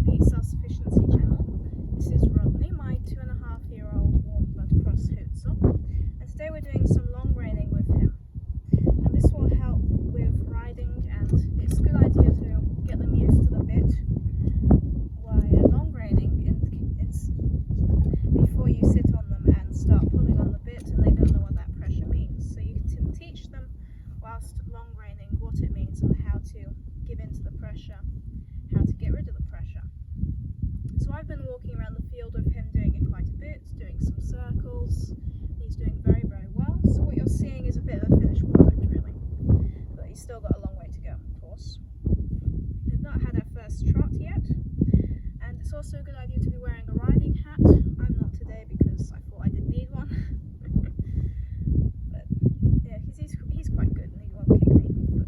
Beat Self-Sufficiency channel. This is Rodney, my 2.5-year-old warm blood cross Hootzel, and today we're doing some long reining with him. And this will help with riding, and it's a good idea to get them used to the bit while long reining before you sit on them and start pulling on the bit and they don't know what that pressure means. So you can teach them whilst long reining what it means and how to give in to the pressure, how to get rid of the pressure. So I've been walking around the field with him doing it quite a bit, doing some circles. He's doing very, very well. So what you're seeing is a bit of a finished product really, but he's still got a long way to go, of course. We've not had our first trot yet, and it's also a good idea to be wearing a riding hat. I'm not today because I thought I didn't need one. But yeah, he's quite good and he won't kick me. But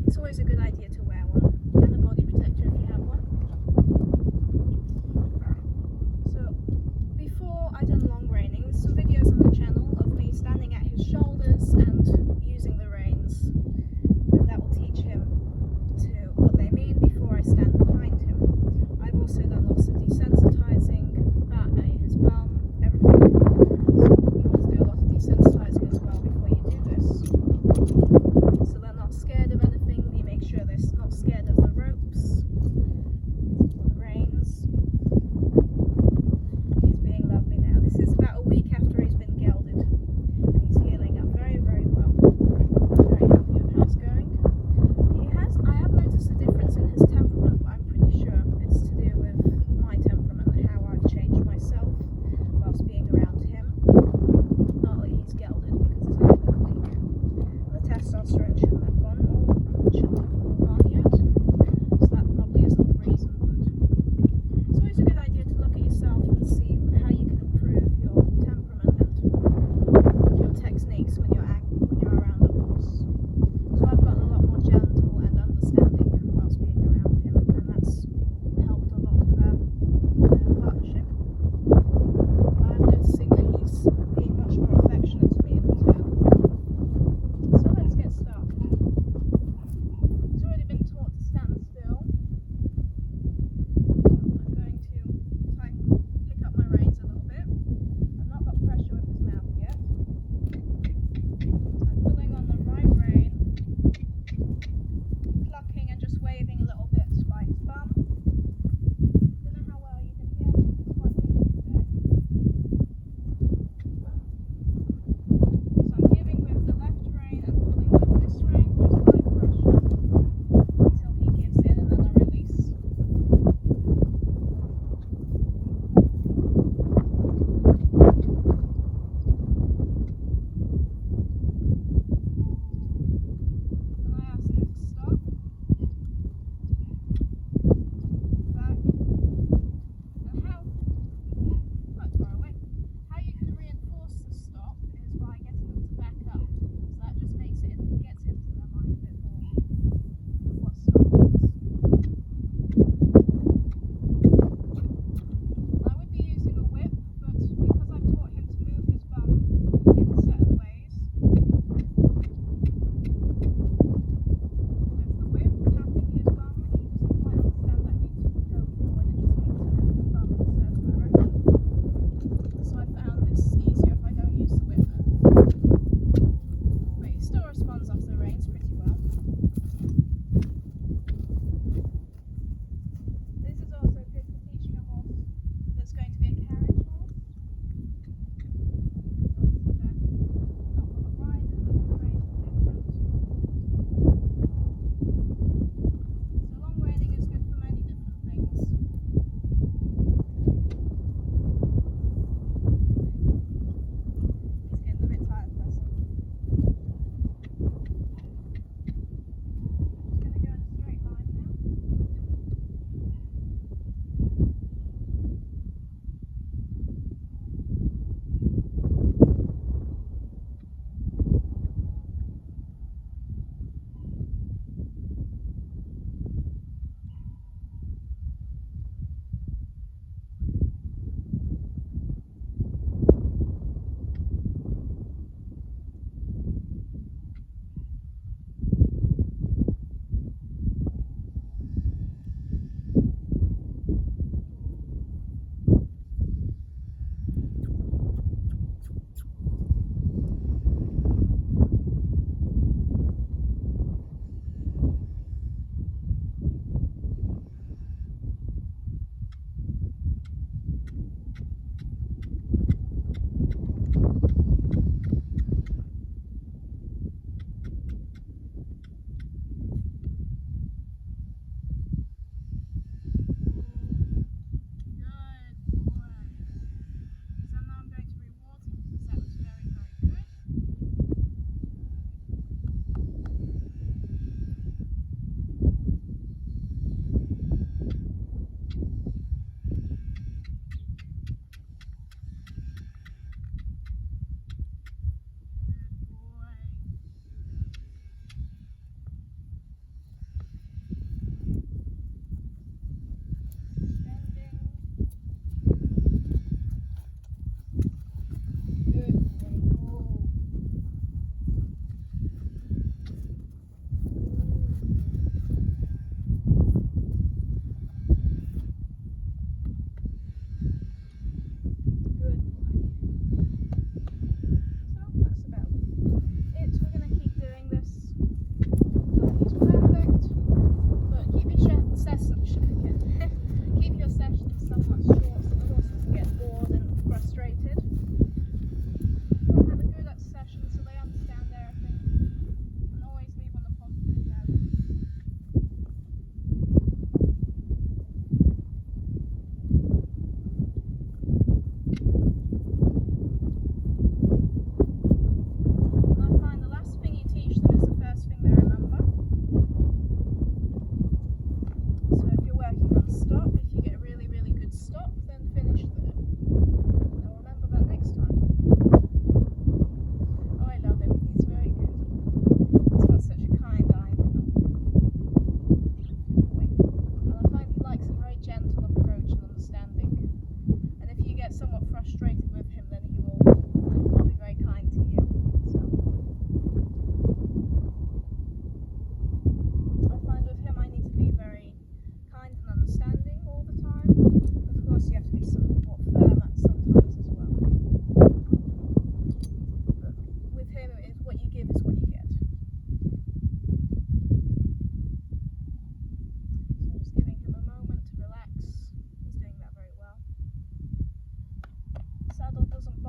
it's always a good idea to wear one, and a body protector if you have one. So before I done long reining, there's some videos on the channel of me standing at his shoulders and using the reins, and that will teach him to what they mean before I stand behind him. I've also done lots of desensitizing, his bum, everything. So you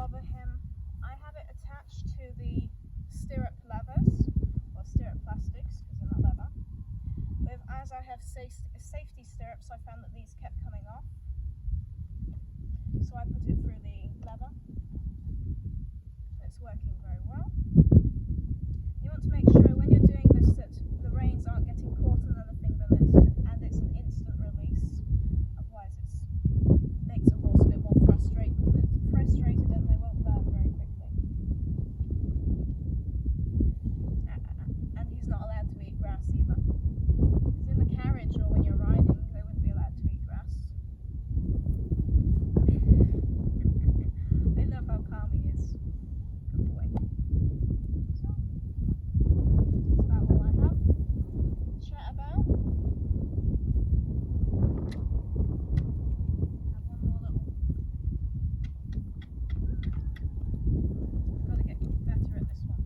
bother him, I have it attached to the stirrup levers, or stirrup plastics, because they're not leather. As I have safety stirrups, I found that these kept coming off. So I put it through the lever. It's working very well. You want to make sure when you're doing this that the reins aren't getting caught in anything and it's an instant release. Otherwise it makes a horse a bit more frustrated and they won't learn very quickly. And he's not allowed to eat grass either. Because in the carriage or when you're riding, they wouldn't be allowed to eat grass. I love how calm he is. Good boy. So, that's about all I have to chat about. Have one more little. Got to get better at this one.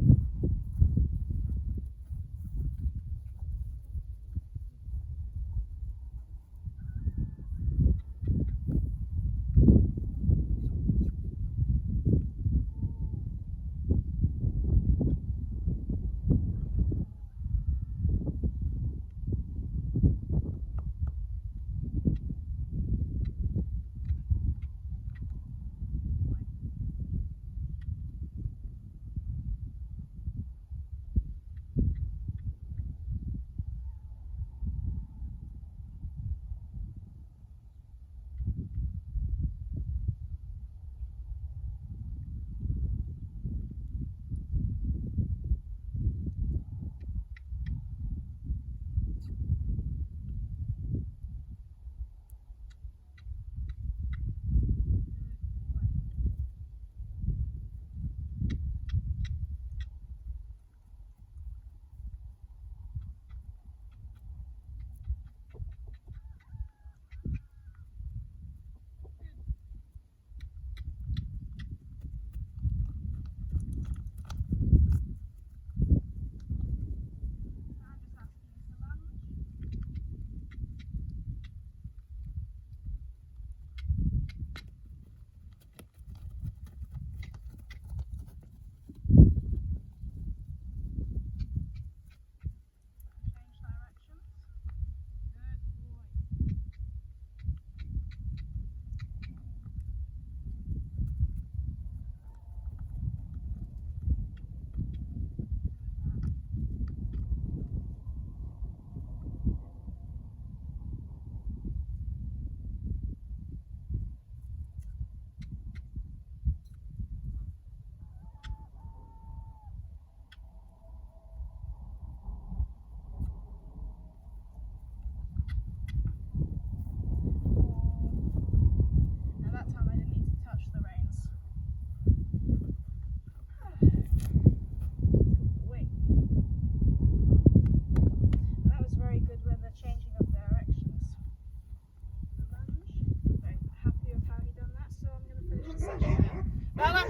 Bella!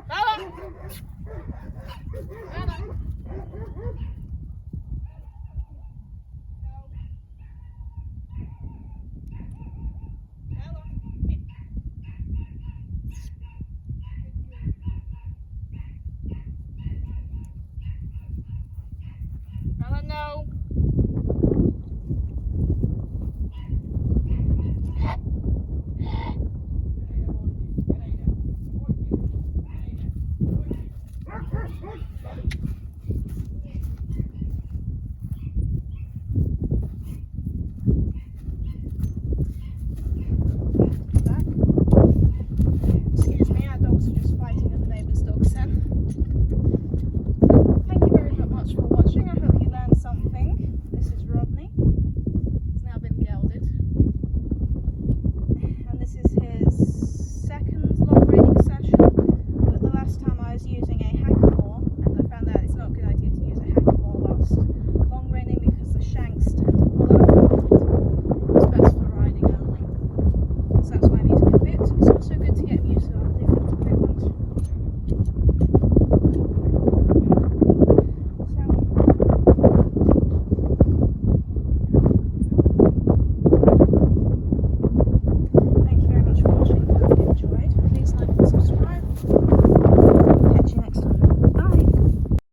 Bella! Bella!